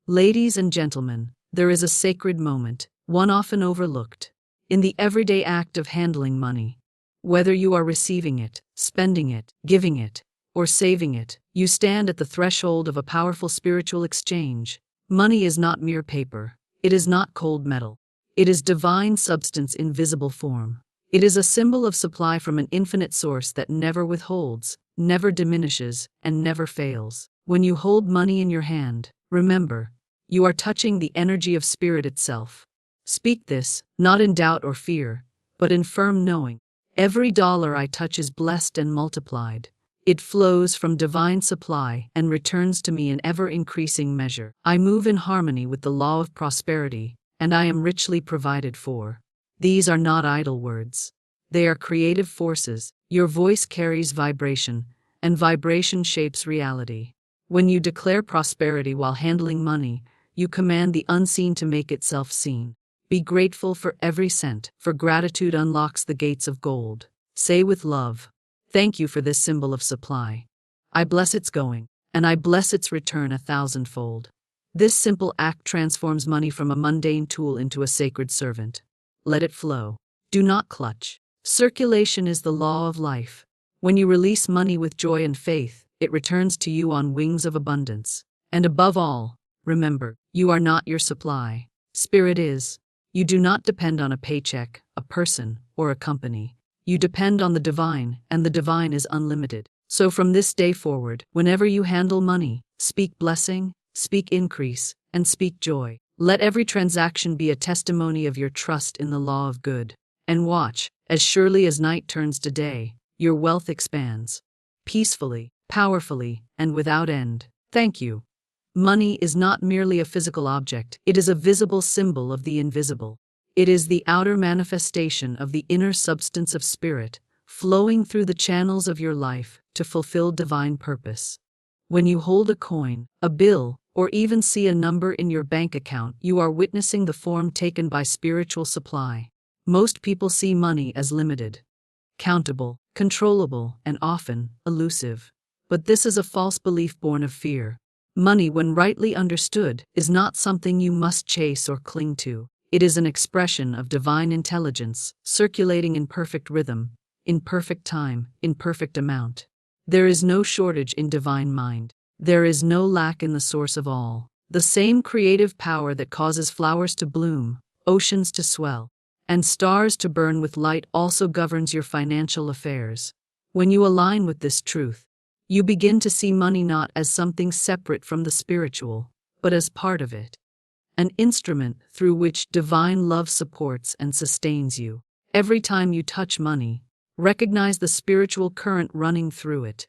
Ladies and gentlemen, there is a sacred moment, one often overlooked, in the everyday act of handling money. Whether you are receiving it, spending it, giving it, or saving it, you stand at the threshold of a powerful spiritual exchange. Money is not mere paper. It is not cold metal. It is divine substance in visible form. It is a symbol of supply from an infinite source that never withholds, never diminishes, and never fails. When you hold money in your hand, remember, you are touching the energy of spirit itself. Speak this, not in doubt or fear, but in firm knowing. Every dollar I touch is blessed and multiplied. It flows from divine supply and returns to me in ever-increasing measure. I move in harmony with the law of prosperity, and I am richly provided for. These are not idle words. They are creative forces. Your voice carries vibration, and vibration shapes reality. When you declare prosperity while handling money, you command the unseen to make itself seen. Be grateful for every cent, for gratitude unlocks the gates of gold. Say with love, thank you for this symbol of supply. I bless its going, and I bless its return 1,000-fold. This simple act transforms money from a mundane tool into a sacred servant. Let it flow. Do not clutch. Circulation is the law of life. When you release money with joy and faith, it returns to you on wings of abundance. And above all, remember, you are not your supply. Spirit is. You do not depend on a paycheck, a person, or a company. You depend on the divine, and the divine is unlimited. So from this day forward, whenever you handle money, speak blessing, speak increase, and speak joy. Let every transaction be a testimony of your trust in the law of good. And watch, as surely as night turns to day, your wealth expands. Peacefully, powerfully, and without end. Thank you. Money is not merely a physical object, it is a visible symbol of the invisible. It is the outer manifestation of the inner substance of spirit, flowing through the channels of your life to fulfill divine purpose. When you hold a coin, a bill, or even see a number in your bank account, you are witnessing the form taken by spiritual supply. Most people see money as limited, countable, controllable, and often elusive. But this is a false belief born of fear. Money, when rightly understood, is not something you must chase or cling to. It is an expression of divine intelligence, circulating in perfect rhythm, in perfect time, in perfect amount. There is no shortage in divine mind. There is no lack in the source of all. The same creative power that causes flowers to bloom, oceans to swell, and stars to burn with light also governs your financial affairs. When you align with this truth, you begin to see money not as something separate from the spiritual, but as part of it. An instrument through which divine love supports and sustains you. Every time you touch money, recognize the spiritual current running through it.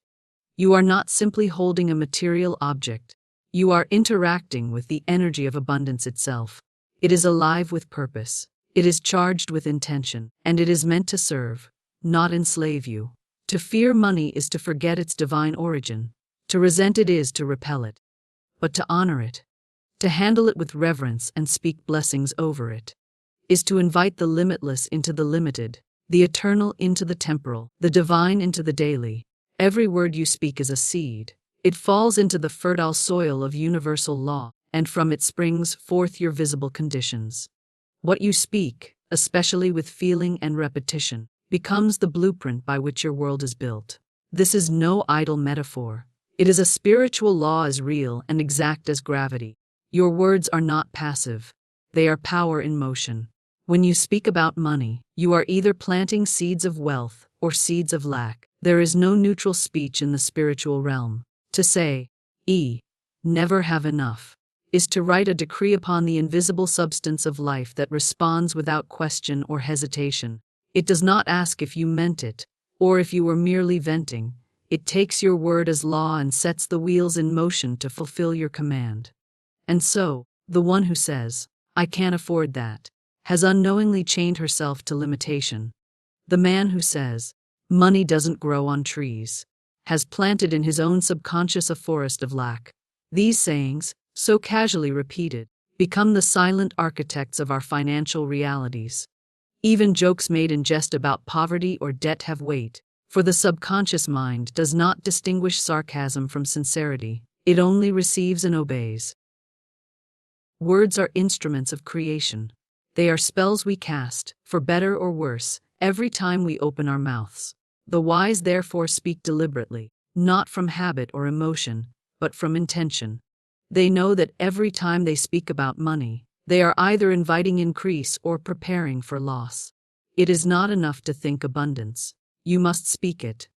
You are not simply holding a material object. You are interacting with the energy of abundance itself. It is alive with purpose. It is charged with intention, and it is meant to serve, not enslave you. To fear money is to forget its divine origin. To resent it is to repel it. But to honor it, to handle it with reverence and speak blessings over it, is to invite the limitless into the limited, the eternal into the temporal, the divine into the daily. Every word you speak is a seed. It falls into the fertile soil of universal law, and from it springs forth your visible conditions. What you speak, especially with feeling and repetition, becomes the blueprint by which your world is built. This is no idle metaphor. It is a spiritual law as real and exact as gravity. Your words are not passive. They are power in motion. When you speak about money, you are either planting seeds of wealth or seeds of lack. There is no neutral speech in the spiritual realm. To say, never have enough, is to write a decree upon the invisible substance of life that responds without question or hesitation. It does not ask if you meant it, or if you were merely venting. It takes your word as law and sets the wheels in motion to fulfill your command. And so, the one who says, I can't afford that, has unknowingly chained herself to limitation. The man who says, money doesn't grow on trees, has planted in his own subconscious a forest of lack. These sayings, so casually repeated, become the silent architects of our financial realities. Even jokes made in jest about poverty or debt have weight, for the subconscious mind does not distinguish sarcasm from sincerity. It only receives and obeys. Words are instruments of creation. They are spells we cast, for better or worse, every time we open our mouths. The wise therefore speak deliberately, not from habit or emotion, but from intention. They know that every time they speak about money, they are either inviting increase or preparing for loss. It is not enough to think abundance. You must speak it.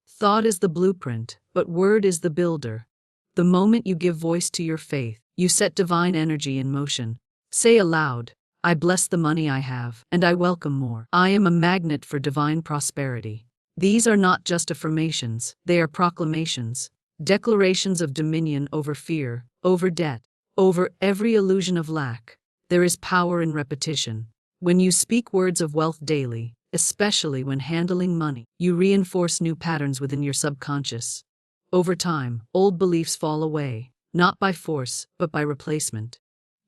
Thought is the blueprint, but word is the builder. The moment you give voice to your faith, you set divine energy in motion. Say aloud, I bless the money I have, and I welcome more. I am a magnet for divine prosperity. These are not just affirmations, they are proclamations, declarations of dominion over fear, over debt, over every illusion of lack. There is power in repetition. When you speak words of wealth daily, especially when handling money, you reinforce new patterns within your subconscious. Over time, old beliefs fall away, not by force, but by replacement.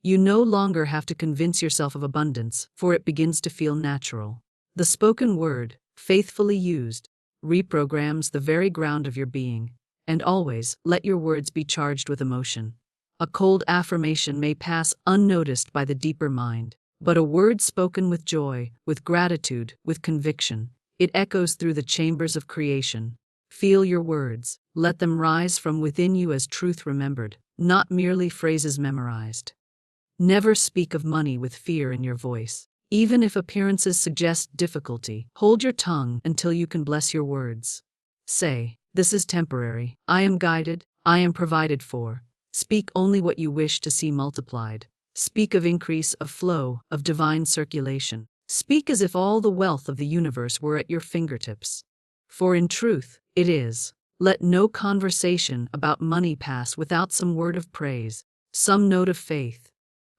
You no longer have to convince yourself of abundance, for it begins to feel natural. The spoken word, faithfully used, reprograms the very ground of your being. And always, let your words be charged with emotion. A cold affirmation may pass unnoticed by the deeper mind, but a word spoken with joy, with gratitude, with conviction, it echoes through the chambers of creation. Feel your words, let them rise from within you as truth remembered, not merely phrases memorized. Never speak of money with fear in your voice. Even if appearances suggest difficulty, hold your tongue until you can bless your words. Say, this is temporary, I am guided, I am provided for. Speak only what you wish to see multiplied. Speak of increase, of flow, of divine circulation. Speak as if all the wealth of the universe were at your fingertips. For in truth, it is. Let no conversation about money pass without some word of praise, some note of faith.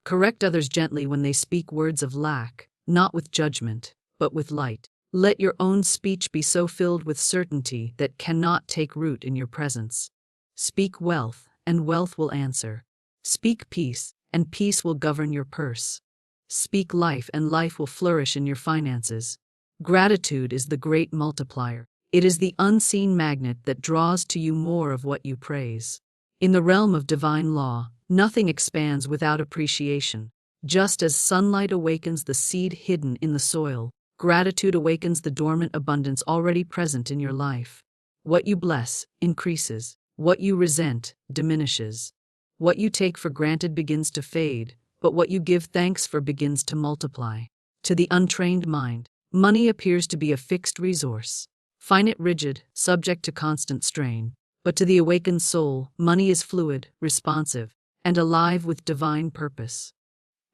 Correct others gently when they speak words of lack, not with judgment, but with light. Let your own speech be so filled with certainty that cannot take root in your presence. Speak wealth, and wealth will answer. Speak peace, and peace will govern your purse. Speak life, and life will flourish in your finances. Gratitude is the great multiplier. It is the unseen magnet that draws to you more of what you praise. In the realm of divine law, nothing expands without appreciation. Just as sunlight awakens the seed hidden in the soil, gratitude awakens the dormant abundance already present in your life. What you bless, increases. What you resent, diminishes. What you take for granted begins to fade, but what you give thanks for begins to multiply. To the untrained mind, money appears to be a fixed resource, finite, rigid, subject to constant strain. But to the awakened soul, money is fluid, responsive, and alive with divine purpose.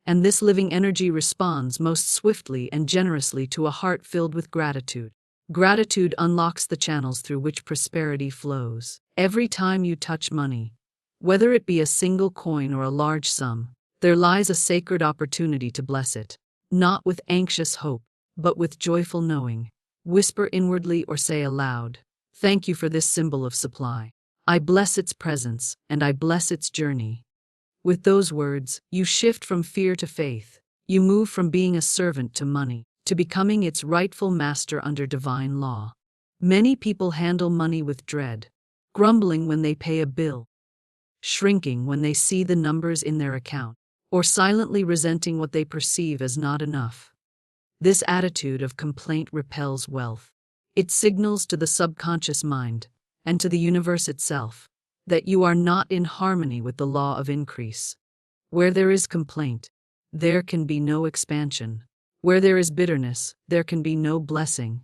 And this living energy responds most swiftly and generously to a heart filled with gratitude. Gratitude unlocks the channels through which prosperity flows. Every time you touch money, whether it be a single coin or a large sum, there lies a sacred opportunity to bless it, not with anxious hope, but with joyful knowing. Whisper inwardly or say aloud, thank you for this symbol of supply. I bless its presence, and I bless its journey. With those words, you shift from fear to faith. You move from being a servant to money, to becoming its rightful master under divine law. Many people handle money with dread, grumbling when they pay a bill, shrinking when they see the numbers in their account, or silently resenting what they perceive as not enough. This attitude of complaint repels wealth. It signals to the subconscious mind, and to the universe itself, that you are not in harmony with the law of increase. Where there is complaint, there can be no expansion. Where there is bitterness, there can be no blessing.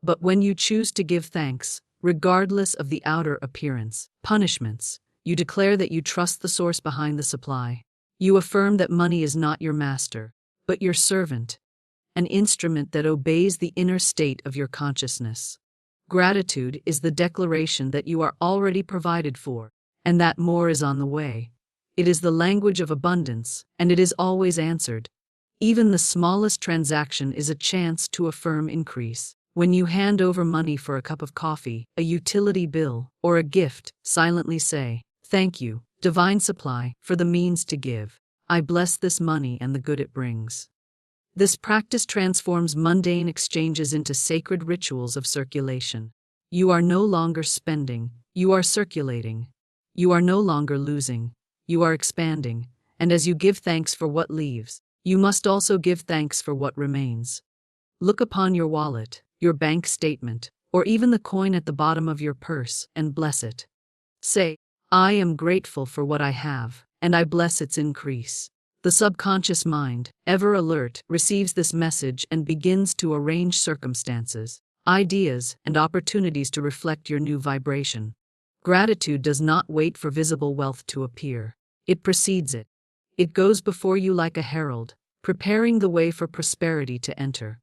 But when you choose to give thanks, regardless of the outer appearance, punishments, you declare that you trust the source behind the supply. You affirm that money is not your master, but your servant, an instrument that obeys the inner state of your consciousness. Gratitude is the declaration that you are already provided for, and that more is on the way. It is the language of abundance, and it is always answered. Even the smallest transaction is a chance to affirm increase. When you hand over money for a cup of coffee, a utility bill, or a gift, silently say, thank you, divine supply, for the means to give. I bless this money and the good it brings. This practice transforms mundane exchanges into sacred rituals of circulation. You are no longer spending, you are circulating. You are no longer losing, you are expanding, And as you give thanks for what leaves, you must also give thanks for what remains. Look upon your wallet, your bank statement, or even the coin at the bottom of your purse and bless it. Say, I am grateful for what I have, and I bless its increase. The subconscious mind, ever alert, receives this message and begins to arrange circumstances, ideas, and opportunities to reflect your new vibration. Gratitude does not wait for visible wealth to appear. It precedes it. It goes before you like a herald, preparing the way for prosperity to enter.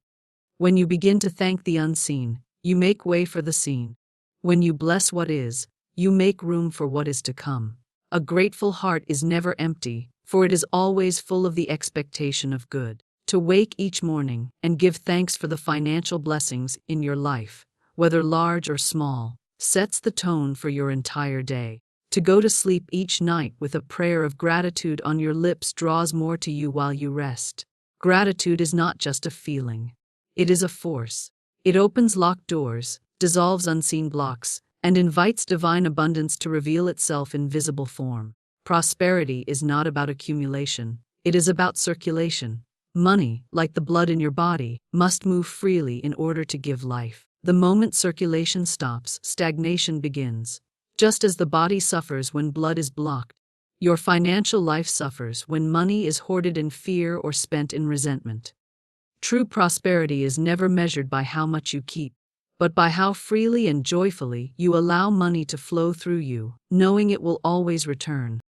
When you begin to thank the unseen, you make way for the seen. When you bless what is, you make room for what is to come. A grateful heart is never empty, for it is always full of the expectation of good. To wake each morning and give thanks for the financial blessings in your life, whether large or small, sets the tone for your entire day. To go to sleep each night with a prayer of gratitude on your lips draws more to you while you rest. Gratitude is not just a feeling. It is a force. It opens locked doors, dissolves unseen blocks, and invites divine abundance to reveal itself in visible form. Prosperity is not about accumulation. It is about circulation. Money, like the blood in your body, must move freely in order to give life. The moment circulation stops, stagnation begins. Just as the body suffers when blood is blocked, your financial life suffers when money is hoarded in fear or spent in resentment. True prosperity is never measured by how much you keep, but by how freely and joyfully you allow money to flow through you, knowing it will always return.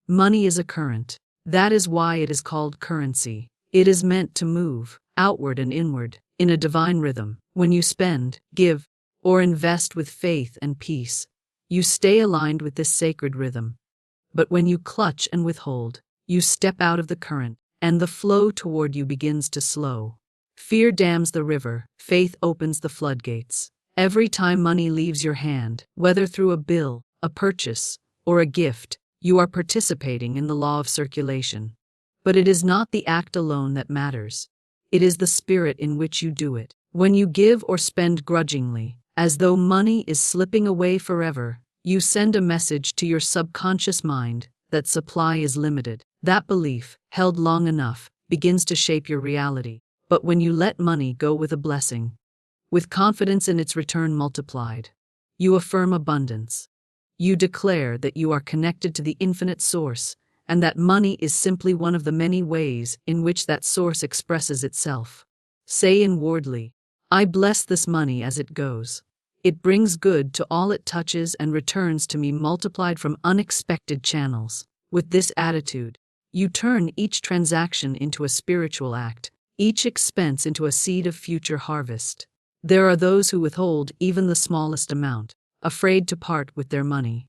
Money is a current. That is why it is called currency. It is meant to move, outward and inward, in a divine rhythm. When you spend, give, or invest with faith and peace, you stay aligned with this sacred rhythm. But when you clutch and withhold, you step out of the current, and the flow toward you begins to slow. Fear dams the river, faith opens the floodgates. Every time money leaves your hand, whether through a bill, a purchase, or a gift, you are participating in the law of circulation. But it is not the act alone that matters. It is the spirit in which you do it. When you give or spend grudgingly, as though money is slipping away forever, you send a message to your subconscious mind that supply is limited. That belief, held long enough, begins to shape your reality. But when you let money go with a blessing, with confidence in its return multiplied, you affirm abundance. You declare that you are connected to the infinite source, and that money is simply one of the many ways in which that source expresses itself. Say inwardly, I bless this money as it goes. It brings good to all it touches and returns to me multiplied from unexpected channels. With this attitude, you turn each transaction into a spiritual act, each expense into a seed of future harvest. There are those who withhold even the smallest amount, afraid to part with their money.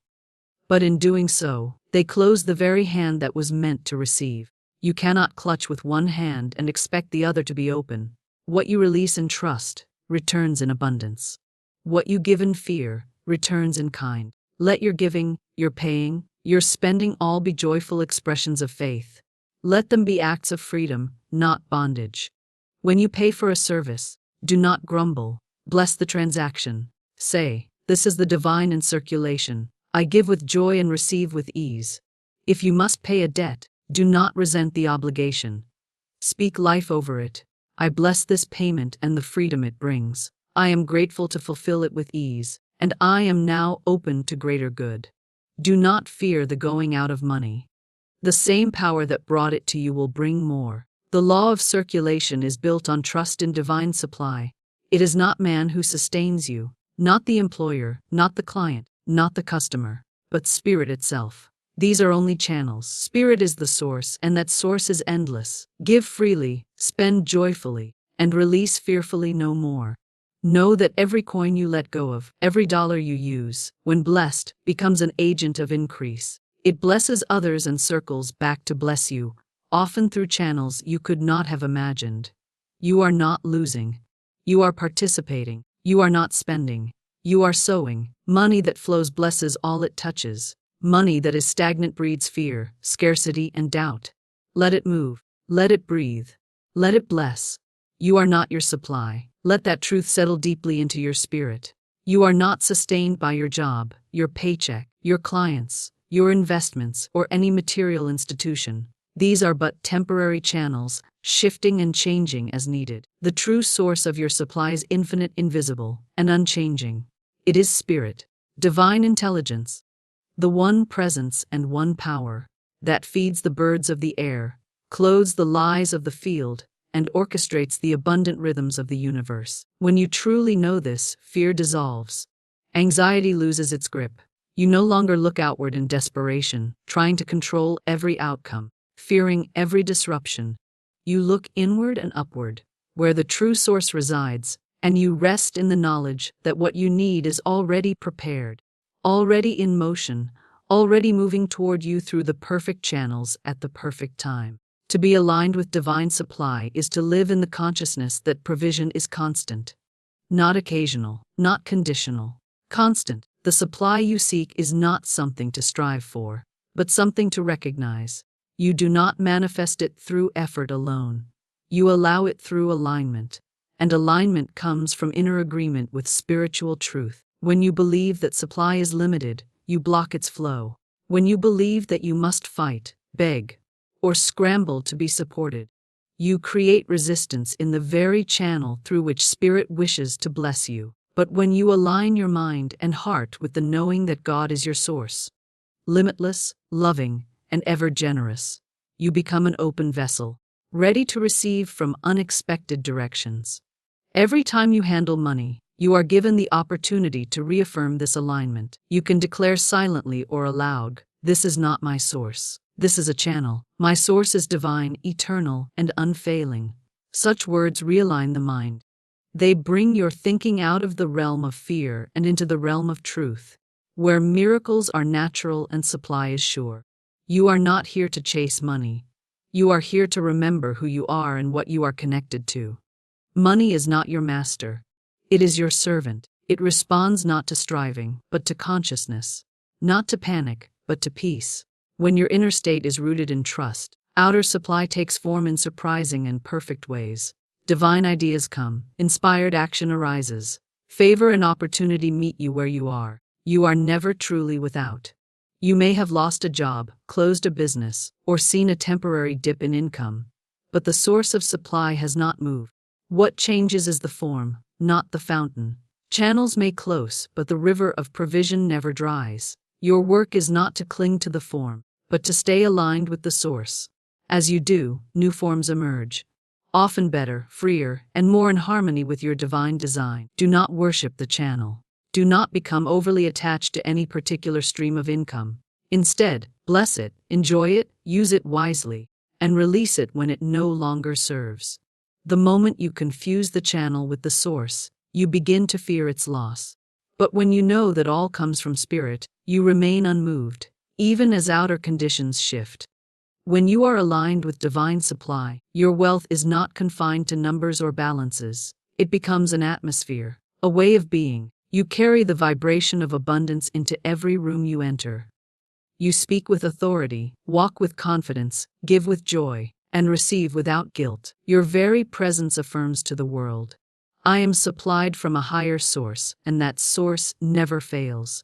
But in doing so, they close the very hand that was meant to receive. You cannot clutch with one hand and expect the other to be open. What you release in trust returns in abundance. What you give in fear returns in kind. Let your giving, your paying, your spending all be joyful expressions of faith. Let them be acts of freedom, not bondage. When you pay for a service, do not grumble. Bless the transaction. Say, this is the divine in circulation. I give with joy and receive with ease. If you must pay a debt, do not resent the obligation. Speak life over it. I bless this payment and the freedom it brings. I am grateful to fulfill it with ease, and I am now open to greater good. Do not fear the going out of money. The same power that brought it to you will bring more. The law of circulation is built on trust in divine supply. It is not man who sustains you, not the employer, not the client, not the customer, but spirit itself. These are only channels. Spirit is the source, and that source is endless. Give freely, spend joyfully, and release fearfully no more. Know that every coin you let go of, every dollar you use, when blessed, becomes an agent of increase. It blesses others and circles back to bless you, often through channels you could not have imagined. You are not losing. You are participating. You are not spending. You are sowing. Money that flows blesses all it touches. Money that is stagnant breeds fear, scarcity, and doubt. Let it move. Let it breathe. Let it bless. You are not your supply. Let that truth settle deeply into your spirit. You are not sustained by your job, your paycheck, your clients, your investments, or any material institution. These are but temporary channels, shifting and changing as needed. The true source of your supply is infinite, invisible, and unchanging. It is spirit, divine intelligence, the one presence and one power that feeds the birds of the air, clothes the lies of the field, and orchestrates the abundant rhythms of the universe. When you truly know this, fear dissolves. Anxiety loses its grip. You no longer look outward in desperation, trying to control every outcome, fearing every disruption. You look inward and upward, where the true source resides, and you rest in the knowledge that what you need is already prepared, already in motion, already moving toward you through the perfect channels at the perfect time. To be aligned with divine supply is to live in the consciousness that provision is constant, not occasional, not conditional, constant. The supply you seek is not something to strive for, but something to recognize. You do not manifest it through effort alone. You allow it through alignment, and alignment comes from inner agreement with spiritual truth. When you believe that supply is limited, you block its flow. When you believe that you must fight, beg, or scramble to be supported, you create resistance in the very channel through which spirit wishes to bless you. But when you align your mind and heart with the knowing that God is your source, limitless, loving, and ever generous, you become an open vessel, ready to receive from unexpected directions. Every time you handle money, you are given the opportunity to reaffirm this alignment. You can declare silently or aloud, "This is not my source. This is a channel. My source is divine, eternal, and unfailing." Such words realign the mind. They bring your thinking out of the realm of fear and into the realm of truth, where miracles are natural and supply is sure. You are not here to chase money. You are here to remember who you are and what you are connected to. Money is not your master. It is your servant. It responds not to striving, but to consciousness. Not to panic, but to peace. When your inner state is rooted in trust, outer supply takes form in surprising and perfect ways. Divine ideas come, inspired action arises, favor and opportunity meet you where you are. You are never truly without. You may have lost a job, closed a business, or seen a temporary dip in income, but the source of supply has not moved. What changes is the form, not the fountain. Channels may close, but the river of provision never dries. Your work is not to cling to the form, but to stay aligned with the source. As you do, new forms emerge, often better, freer, and more in harmony with your divine design. Do not worship the channel. Do not become overly attached to any particular stream of income. Instead, bless it, enjoy it, use it wisely, and release it when it no longer serves. The moment you confuse the channel with the source, you begin to fear its loss. But when you know that all comes from spirit, you remain unmoved, even as outer conditions shift. When you are aligned with divine supply, your wealth is not confined to numbers or balances. It becomes an atmosphere, a way of being. You carry the vibration of abundance into every room you enter. You speak with authority, walk with confidence, give with joy, and receive without guilt. Your very presence affirms to the world, "I am supplied from a higher source, and that source never fails."